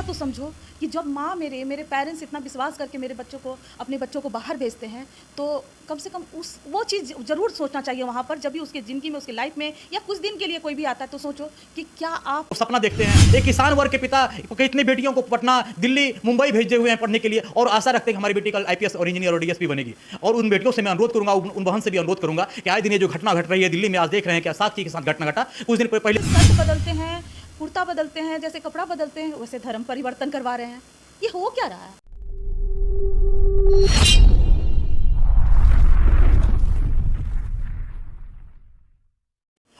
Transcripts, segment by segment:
का तो समझो कि जब माँ मेरे पेरेंट्स इतना विश्वास करके मेरे बच्चों को अपने बच्चों को बाहर भेजते हैं, तो कम से कम उस वो चीज़ ज़रूर सोचना चाहिए वहाँ पर, जब भी उसकी ज़िंदगी में, उसकी लाइफ में या कुछ दिन के लिए कोई भी आता है, तो सोचो कि क्या आप सपना देखते हैं। एक किसान वर्ग के पिता कितनी बेटियों को पटना, दिल्ली, मुंबई भेजे हुए हैं पढ़ने के लिए और आशा रखते हैं कि हमारी बेटी कल आईपीएस और इंजीनियर और डीएसपी बनेगी। और उन बेटियों से मैं अनुरोध करूंगा, उन बहन से भी अनुरोध करूंगा कि आए दिन ये जो घटना घट रही है दिल्ली में, आज देख रहे हैं क्या साक्षी के साथ घटना घटा कुछ दिन पहले। शर्ट बदलते हैं, कुर्ता बदलते हैं, जैसे कपड़ा बदलते हैं वैसे धर्म परिवर्तन करवा रहे हैं। ये हो क्या रहा है?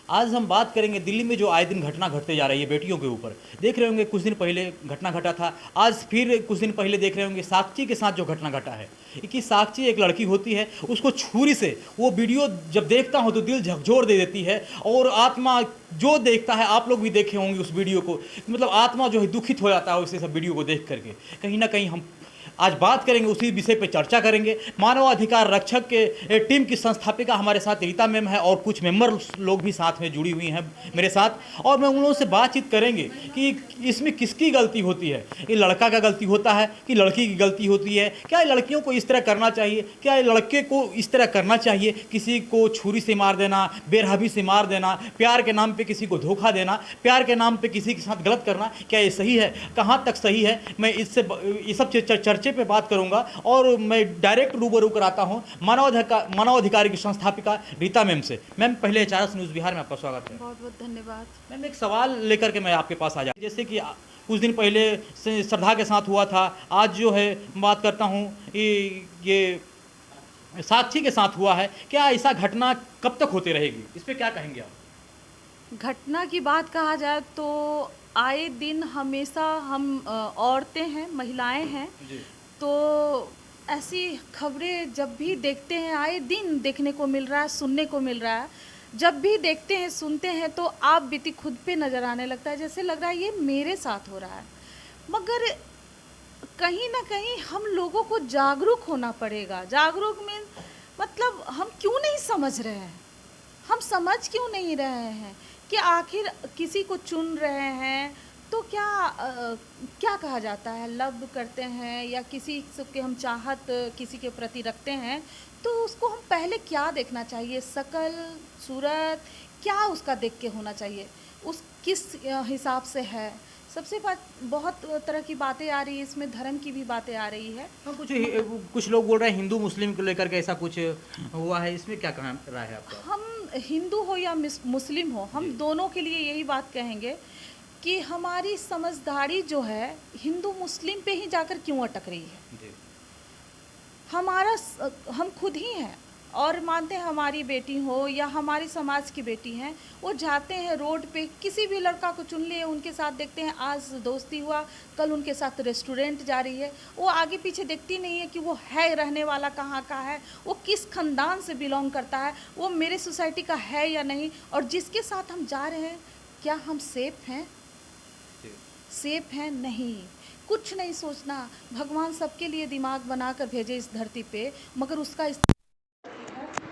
आज हम बात करेंगे दिल्ली में जो आए दिन घटना घटते जा रही है बेटियों के ऊपर। देख रहे होंगे कुछ दिन पहले घटना घटा था, आज फिर कुछ दिन पहले देख रहे होंगे साक्षी के साथ जो घटना घटा है कि साक्षी एक लड़की होती है, उसको छुरी से वो वीडियो जब देखता हूँ तो दिल झकझोर दे देती है और आत्मा जो देखता है, आप लोग भी देखे होंगे उस वीडियो को, मतलब आत्मा जो है दुखित हो जाता है उसे सब वीडियो को देख करके। कहीं ना कहीं हम आज बात करेंगे, उसी विषय पे चर्चा करेंगे। मानवाधिकार रक्षक के टीम की संस्थापिका हमारे साथ रीता मैम है और कुछ मेंबर लोग भी साथ में जुड़ी हुई हैं मेरे साथ, और मैं उन लोगों से बातचीत करेंगे कि इसमें किसकी गलती होती है। ये लड़का का गलती होता है कि लड़की की गलती होती है? क्या लड़कियों को इस तरह करना चाहिए? क्या लड़के को इस तरह करना चाहिए? किसी को छुरी से मार देना, बेरहमी से मार देना, प्यार के नाम पर किसी को धोखा देना, प्यार के नाम पर किसी के साथ गलत करना, क्या ये सही है? कहाँ तक सही है? मैं इससे ये सब चर्चे पे बात करूंगा और मैं डायरेक्ट रूबरू कराता हूं मानवाधिकार की संस्थापिका रीता मैम से। मैम, पहले एचआरएस न्यूज़ बिहार में आपका स्वागत है। बहुत बहुत धन्यवाद। मैम, एक सवाल लेकर के मैं आपके पास आ जाऊँ, जैसे कि कुछ दिन पहले श्रद्धा के साथ हुआ था, आज जो है बात करता हूँ ये साक्षी के साथ हुआ है। क्या ऐसा घटना कब तक होती रहेगी? इस पर क्या कहेंगे आप? घटना की बात कहा जाए तो आए दिन हमेशा हम औरतें हैं, महिलाएं हैं, तो ऐसी खबरें जब भी देखते हैं, आए दिन देखने को मिल रहा है, सुनने को मिल रहा है। जब भी देखते हैं, सुनते हैं, तो आप बीती खुद पे नज़र आने लगता है, जैसे लग रहा है ये मेरे साथ हो रहा है। मगर कहीं ना कहीं हम लोगों को जागरूक होना पड़ेगा। जागरूक मीन मतलब हम क्यों नहीं समझ रहे हैं, हम समझ क्यों नहीं रहे हैं कि आखिर किसी को चुन रहे हैं तो क्या कहा जाता है, लव करते हैं या किसी के हम चाहत किसी के प्रति रखते हैं, तो उसको हम पहले क्या देखना चाहिए? शकल, सूरत, क्या उसका देख के होना चाहिए, उस किस हिसाब से है। सबसे बात, बहुत तरह की बातें आ रही है, इसमें धर्म की भी बातें आ रही है। हाँ, कुछ लोग बोल रहे हैं हिंदू मुस्लिम को लेकर के ऐसा कुछ हुआ है, इसमें क्या कहना राय है आपका? हम हिंदू हो या मुस्लिम हो, हम दोनों के लिए यही बात कहेंगे कि हमारी समझदारी जो है हिंदू मुस्लिम पे ही जाकर क्यों अटक रही है। जी। हम खुद ही हैं और मानते हैं हमारी बेटी हो या हमारी समाज की बेटी हैं, वो जाते हैं रोड पे, किसी भी लड़का को चुन लिए, उनके साथ देखते हैं, आज दोस्ती हुआ, कल उनके साथ रेस्टोरेंट जा रही है, वो आगे पीछे देखती नहीं है कि वो है रहने वाला कहाँ का है, वो किस खानदान से बिलोंग करता है, वो मेरे सोसाइटी का है या नहीं, और जिसके साथ हम जा रहे हैं क्या हम सेफ हैं? सेफ हैं? नहीं, कुछ नहीं सोचना। भगवान सबके लिए दिमाग बनाकर भेजे इस धरती पे, मगर उसका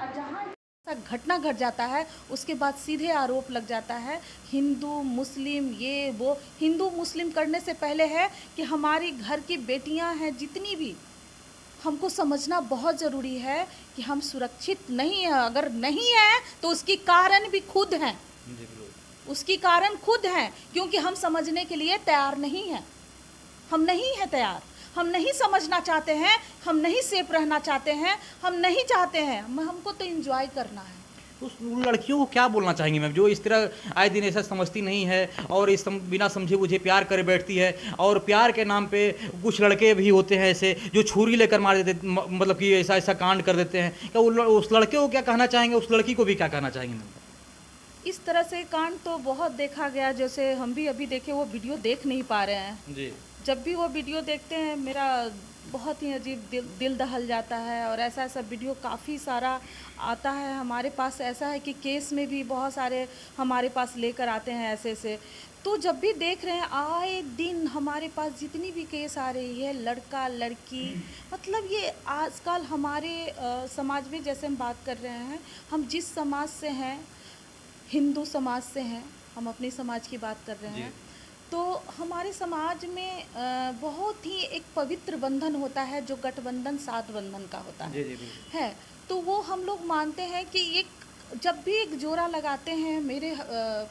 जहाँ घटना घट जाता है उसके बाद सीधे आरोप लग जाता है हिंदू मुस्लिम, ये वो। हिंदू मुस्लिम करने से पहले है कि हमारी घर की बेटियां हैं जितनी भी, हमको समझना बहुत ज़रूरी है कि हम सुरक्षित नहीं हैं। अगर नहीं है तो उसकी कारण भी खुद हैं, उसकी कारण खुद हैं, क्योंकि हम समझने के लिए तैयार नहीं हैं। हम नहीं हैं तैयार, हम नहीं समझना चाहते हैं, हम नहीं सेफ रहना चाहते हैं, हम नहीं चाहते हैं, हमको तो एंजॉय करना है। उस लड़कियों को क्या बोलना चाहेंगे मैम, जो इस तरह आए दिन ऐसा समझती नहीं है और बिना समझे मुझे प्यार कर बैठती है, और प्यार के नाम पे कुछ लड़के भी होते हैं ऐसे जो छुरी लेकर मार देते, मतलब कि ऐसा ऐसा कांड कर देते हैं। क्या उस लड़के को क्या कहना चाहेंगे, उस लड़की को भी क्या कहना चाहेंगे मैम? इस तरह से कांड तो बहुत देखा गया, जैसे हम भी अभी देखे, वो वीडियो देख नहीं पा रहे हैं जी। जब भी वो वीडियो देखते हैं मेरा बहुत ही अजीब दिल दहल जाता है। और ऐसा ऐसा वीडियो काफ़ी सारा आता है हमारे पास, ऐसा है कि केस में भी बहुत सारे हमारे पास लेकर आते हैं ऐसे ऐसे। तो जब भी देख रहे हैं, आए दिन हमारे पास जितनी भी केस आ रही है, लड़का लड़की, मतलब ये आजकल हमारे समाज में, जैसे हम बात कर रहे हैं, हम जिस समाज से हैं, हिंदू समाज से हैं, हम अपने समाज की बात कर रहे हैं, तो हमारे समाज में बहुत ही एक पवित्र बंधन होता है जो गठबंधन सात बंधन का होता जी जी बिल्कुल। है। तो वो हम लोग मानते हैं कि एक जब भी एक जोड़ा लगाते हैं, मेरे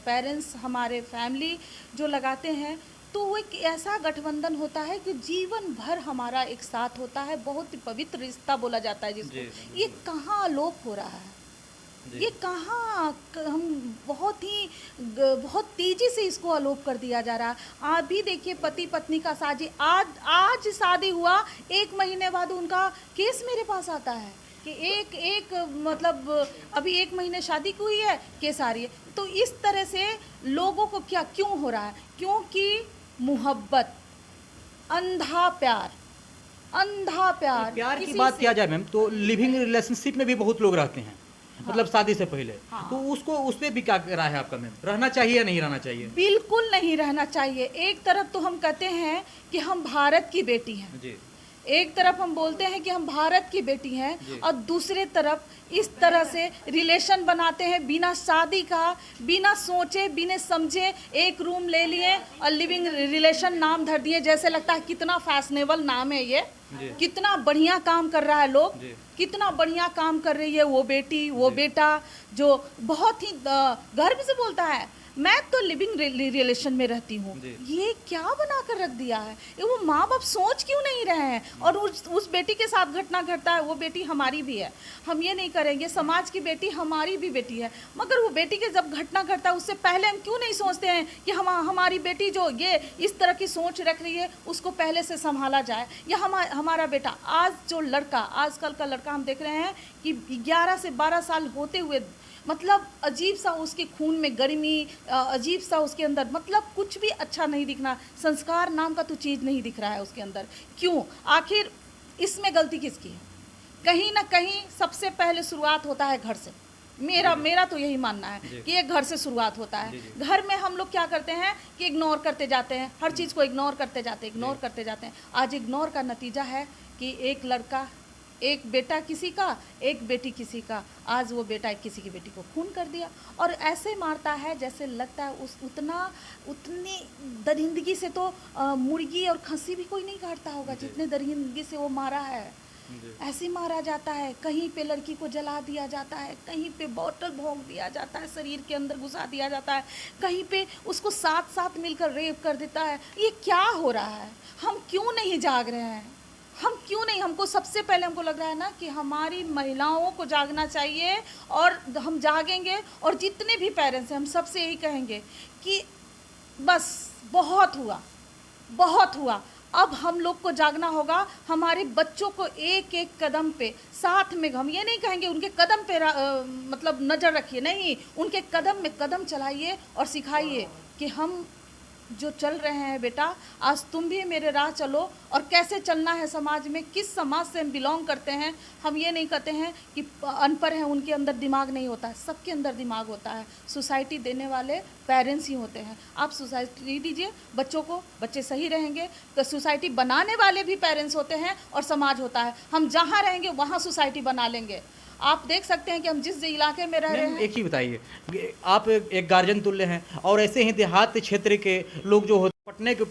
पेरेंट्स, हमारे फैमिली जो लगाते हैं, तो वो एक ऐसा गठबंधन होता है कि जीवन भर हमारा एक साथ होता है। बहुत ही पवित्र रिश्ता बोला जाता है जी जिसको। बिल्कुल। ये कहाँ अलोप हो रहा है, जी ये कहाँ हम बहुत ही बहुत तेजी से इसको अलोप कर दिया जा रहा है। आप भी देखिए, पति पत्नी का साझी, आज आज शादी हुआ, 1 महीने बाद उनका केस मेरे पास आता है कि एक एक मतलब अभी 1 महीने शादी की हुई है, केस आ रही है। तो इस तरह से लोगों को क्या क्यों हो रहा है? क्योंकि मोहब्बत, अंधा प्यार, अंधा प्यार प्यार की किसी बात से। किया जाए मैम, तो लिविंग रिलेशनशिप में भी बहुत लोग रहते हैं, मतलब शादी से पहले। हाँ। तो उसको उस पे भी क्या राय है आपका मैम, रहना चाहिए या नहीं रहना चाहिए? बिल्कुल नहीं रहना चाहिए। एक तरफ तो हम कहते हैं कि हम भारत की बेटी हैं, जी एक तरफ हम बोलते हैं कि हम भारत की बेटी हैं, जी। और दूसरे तरफ इस तरह से रिलेशन बनाते हैं बिना शादी का, बिना सोचे बिना समझे। एक रूम ले लिए और लिविंग रिलेशन नाम धर दिए, जैसे लगता है कितना फैशनेबल नाम है ये, जी कितना बढ़िया काम कर रहा है लोग, जी। कितना बढ़िया काम कर रही है वो बेटी, वो जी। बेटा, जो बहुत ही गर्व से बोलता है मैं तो लिविंग रिलेशन में रहती हूँ। जी। ये क्या बना कर रख दिया है? ये वो माँ बाप सोच क्यों नहीं रहे हैं? और उस बेटी के साथ घटना घटता है, वो बेटी हमारी भी है, हम ये नहीं करेंगे, समाज की बेटी हमारी भी बेटी है, मगर वो बेटी के जब घटना घटता है उससे पहले हम क्यों नहीं सोचते हैं कि हमारी बेटी जो ये इस तरह की सोच रख रही है उसको पहले से संभाला जाए, या हमारा बेटा। आज जो लड़का, आजकल का लड़का हम देख रहे हैं कि 11 से 12 साल होते हुए मतलब अजीब सा उसके खून में गर्मी, अजीब सा उसके अंदर, मतलब कुछ भी अच्छा नहीं दिखना, संस्कार नाम का तो चीज़ नहीं दिख रहा है उसके अंदर। क्यों? आखिर इसमें गलती किसकी है? कहीं ना कहीं सबसे पहले शुरुआत होता है घर से। मेरा तो यही मानना है कि ये घर से शुरुआत होता है। घर में हम लोग क्या करते हैं कि इग्नोर करते जाते हैं, हर चीज़ को इग्नोर करते जाते हैं। आज इग्नोर का नतीजा है कि एक लड़का, एक बेटा किसी का, एक बेटी किसी का, आज वो बेटा किसी की बेटी को खून कर दिया, और ऐसे मारता है जैसे लगता है उतनी दरिंदगी से तो मुर्गी और खस्सी भी कोई नहीं काटता होगा जितने दरिंदगी से वो मारा है। ऐसे मारा जाता है, कहीं पे लड़की को जला दिया जाता है, कहीं पे बॉटल भोंक दिया जाता है, शरीर के अंदर घुसा दिया जाता है, कहीं पे उसको साथ साथ मिलकर रेप कर देता है। ये क्या हो रहा है? हम क्यों नहीं जाग रहे हैं? हम क्यों नहीं? हमको सबसे पहले हमको लग रहा है ना कि हमारी महिलाओं को जागना चाहिए, और हम जागेंगे, और जितने भी पेरेंट्स हैं हम सबसे यही कहेंगे कि बस बहुत हुआ, बहुत हुआ, अब हम लोग को जागना होगा। हमारे बच्चों को एक एक कदम पे साथ में, हम ये नहीं कहेंगे उनके कदम पे मतलब नज़र रखिए, नहीं, उनके कदम में कदम चलाइए और सिखाइए कि हम जो चल रहे हैं बेटा, आज तुम भी मेरे राह चलो, और कैसे चलना है समाज में, किस समाज से हम बिलोंग करते हैं। हम ये नहीं कहते हैं कि अनपढ़ हैं उनके अंदर दिमाग नहीं होता है, सबके अंदर दिमाग होता है। सोसाइटी देने वाले पेरेंट्स ही होते हैं। आप सोसाइटी दीजिए बच्चों को, बच्चे सही रहेंगे, तो सोसाइटी बनाने वाले भी पेरेंट्स होते हैं और समाज होता है। हम जहाँ रहेंगे वहाँ सोसाइटी बना लेंगे। आप देख सकते हैं कि हम जिस इलाके में रह रहे मैम हैं। एक ही बताइए, आप एक गार्जियन तुल्य हैं, और ऐसे ही देहात क्षेत्र के लोग जो होते पढ़ने के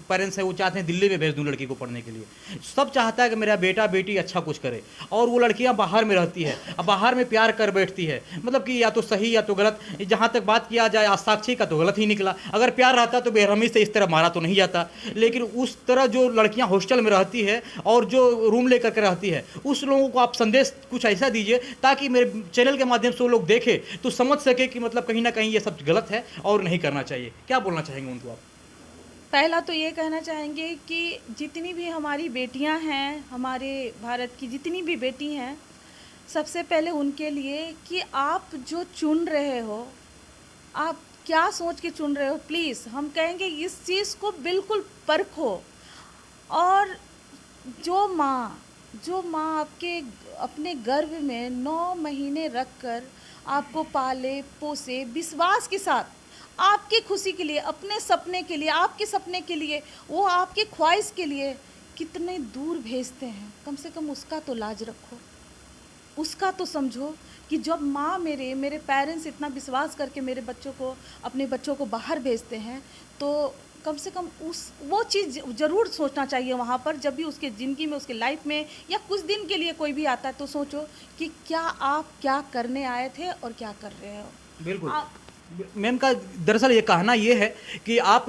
पेरेंट्स हैं, वो चाहते हैं दिल्ली में भेज दूं लड़की को पढ़ने के लिए। सब चाहता है कि मेरा बेटा बेटी अच्छा कुछ करे, और वो लड़कियां बाहर में रहती है, अब बाहर में प्यार कर बैठती है, मतलब कि या तो सही या तो गलत। जहाँ तक बात किया जाए आज साक्षी का, तो गलत ही निकला। अगर प्यार रहता तो बेरहमी से इस तरह मारा तो नहीं जाता। लेकिन उस तरह जो लड़कियाँ हॉस्टल में रहती है और जो रूम लेकर के रहती है, उस लोगों को आप संदेश कुछ ऐसा दीजिए ताकि मेरे चैनल के माध्यम से वो लोग देखें तो समझ सके कि मतलब कहीं ना कहीं ये सब गलत है और नहीं करना चाहिए। क्या बोलना चाहेंगे उनको आप? पहला तो ये कहना चाहेंगे कि जितनी भी हमारी बेटियां हैं, हमारे भारत की जितनी भी बेटी हैं, सबसे पहले उनके लिए कि आप जो चुन रहे हो, आप क्या सोच के चुन रहे हो, प्लीज़ हम कहेंगे इस चीज़ को बिल्कुल परखो। और जो माँ आपके अपने गर्भ में 9 महीने रख कर आपको पाले पोसे विश्वास के साथ, आपकी खुशी के लिए, अपने सपने के लिए, आपके सपने के लिए, वो आपकी ख्वाहिश के लिए कितने दूर भेजते हैं, कम से कम उसका तो लाज रखो, उसका तो समझो कि जब माँ मेरे पेरेंट्स इतना विश्वास करके मेरे बच्चों को, अपने बच्चों को बाहर भेजते हैं, तो कम से कम उस वो चीज़ ज़रूर सोचना चाहिए वहाँ पर, जब भी उसके ज़िंदगी में, उसके लाइफ में या कुछ दिन के लिए कोई भी आता है तो सोचो कि क्या आप क्या करने आए थे और क्या कर रहे हो। बिल्कुल। आप मैम का दरअसल ये कहना ये है कि आप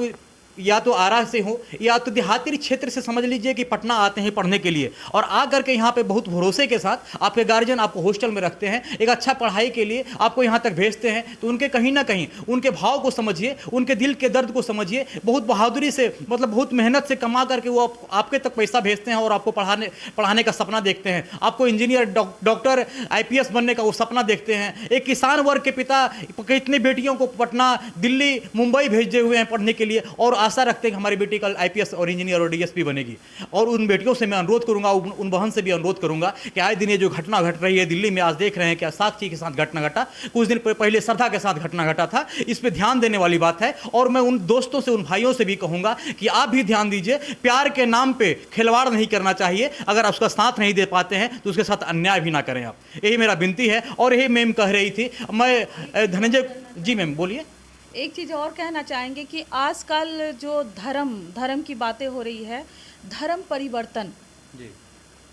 या तो आरा से हो या तो देहाती क्षेत्र से, समझ लीजिए कि पटना आते हैं पढ़ने के लिए, और आ करके यहाँ पे बहुत भरोसे के साथ आपके गार्जियन आपको हॉस्टल में रखते हैं, एक अच्छा पढ़ाई के लिए आपको यहाँ तक भेजते हैं, तो उनके कहीं ना कहीं उनके भाव को समझिए, उनके दिल के दर्द को समझिए। बहुत बहादुरी से, मतलब बहुत मेहनत से कमा करके वो आपके तक पैसा भेजते हैं और आपको पढ़ाने का सपना देखते हैं, आपको इंजीनियर, डॉक्टर, IPS बनने का वो सपना देखते हैं। एक किसान वर्ग के पिता कितने बेटियों को पटना, दिल्ली, मुंबई भेजे हुए हैं पढ़ने के लिए, और आशा रखते हैं कि हमारी बेटी कल IPS और इंजीनियर और DSP बनेगी। और उन बेटियों से मैं अनुरोध करूंगा, उन बहन से भी अनुरोध करूंगा कि आए दिन ये जो घटना घट रही है दिल्ली में, आज देख रहे हैं क्या साक्षी के साथ घटना घटा, कुछ दिन पहले श्रद्धा के साथ घटना घटा था, इस पे ध्यान देने वाली बात है। और मैं उन दोस्तों से, उन भाइयों से भी कहूंगा कि आप भी ध्यान दीजिए, प्यार के नाम पे खिलवाड़ नहीं करना चाहिए। अगर आप उसका साथ नहीं दे पाते हैं तो उसके साथ अन्याय भी ना करें आप, यही मेरा विनती है। और यही मैम कह रही थी, मैं धनंजय जी, मैम बोलिए। एक चीज़ और कहना चाहेंगे कि आजकल जो धर्म की बातें हो रही है, धर्म परिवर्तन, जी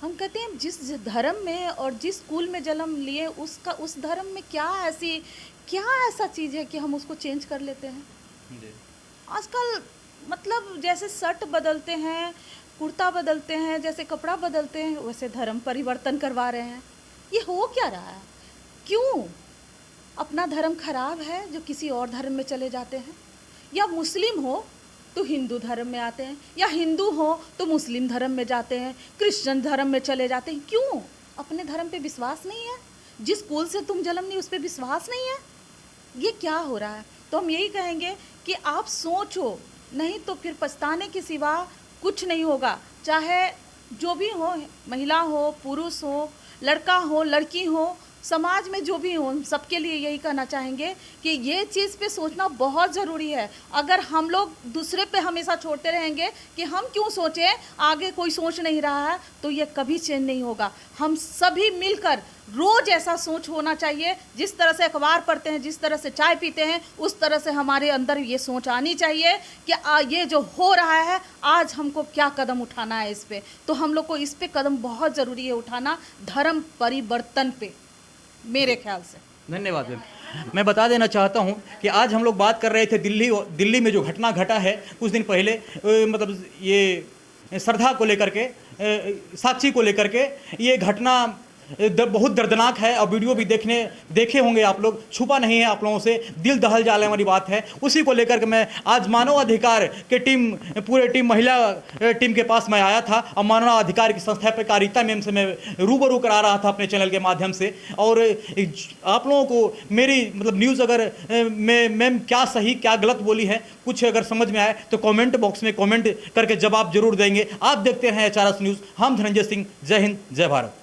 हम कहते हैं जिस धर्म में और जिस स्कूल में जन्म लिए उसका, उस धर्म में क्या ऐसा चीज़ है कि हम उसको चेंज कर लेते हैं। जी आजकल मतलब जैसे शर्ट बदलते हैं, कुर्ता बदलते हैं, जैसे कपड़ा बदलते हैं, वैसे धर्म परिवर्तन करवा रहे हैं। ये हो क्या रहा है? क्यों? अपना धर्म खराब है जो किसी और धर्म में चले जाते हैं, या मुस्लिम हो तो हिंदू धर्म में आते हैं, या हिंदू हो तो मुस्लिम धर्म में जाते हैं, क्रिश्चियन धर्म में चले जाते हैं। क्यों? अपने धर्म पे विश्वास नहीं है? जिस कुल से तुम जन्म ली उस पे विश्वास नहीं है? ये क्या हो रहा है? तो हम यही कहेंगे कि आप सोचो, नहीं तो फिर पछताने के सिवा कुछ नहीं होगा। चाहे जो भी हो, महिला हो, पुरुष हो, लड़का हो, लड़की हो, समाज में जो भी हो, सबके लिए यही कहना चाहेंगे कि ये चीज़ पे सोचना बहुत ज़रूरी है। अगर हम लोग दूसरे पे हमेशा छोड़ते रहेंगे कि हम क्यों सोचें, आगे कोई सोच नहीं रहा है, तो ये कभी चेंज नहीं होगा। हम सभी मिलकर रोज़ ऐसा सोच होना चाहिए, जिस तरह से अखबार पढ़ते हैं, जिस तरह से चाय पीते हैं, उस तरह से हमारे अंदर ये सोच आनी चाहिए कि ये जो हो रहा है, आज हमको क्या कदम उठाना है इस पे। तो हम लोग को इस पे कदम बहुत ज़रूरी है उठाना, धर्म परिवर्तन पे, मेरे ख्याल से। धन्यवाद मैम। मैं बता देना चाहता हूं कि आज हम लोग बात कर रहे थे दिल्ली में जो घटना घटा है कुछ दिन पहले, मतलब ये श्रद्धा को लेकर के, साक्षी को लेकर के, ये घटना बहुत दर्दनाक है। और वीडियो भी देखे होंगे आप लोग, छुपा नहीं है आप लोगों से, दिल दहल जाने वाली बात है। उसी को लेकर के मैं आज मानवाधिकार के पूरे टीम महिला टीम के पास मैं आया था, और मानवाधिकार की संस्थापिका रीता मैम से मैं रूबरू करा रहा था अपने चैनल के माध्यम से। और आप लोगों को मेरी मतलब न्यूज़, अगर मैम क्या सही क्या गलत बोली है, कुछ अगर समझ में आए तो कमेंट बॉक्स में कमेंट करके जवाब जरूर देंगे। आप देखते हैं HRS न्यूज़। हम धनंजय सिंह, जय हिंद, जय भारत।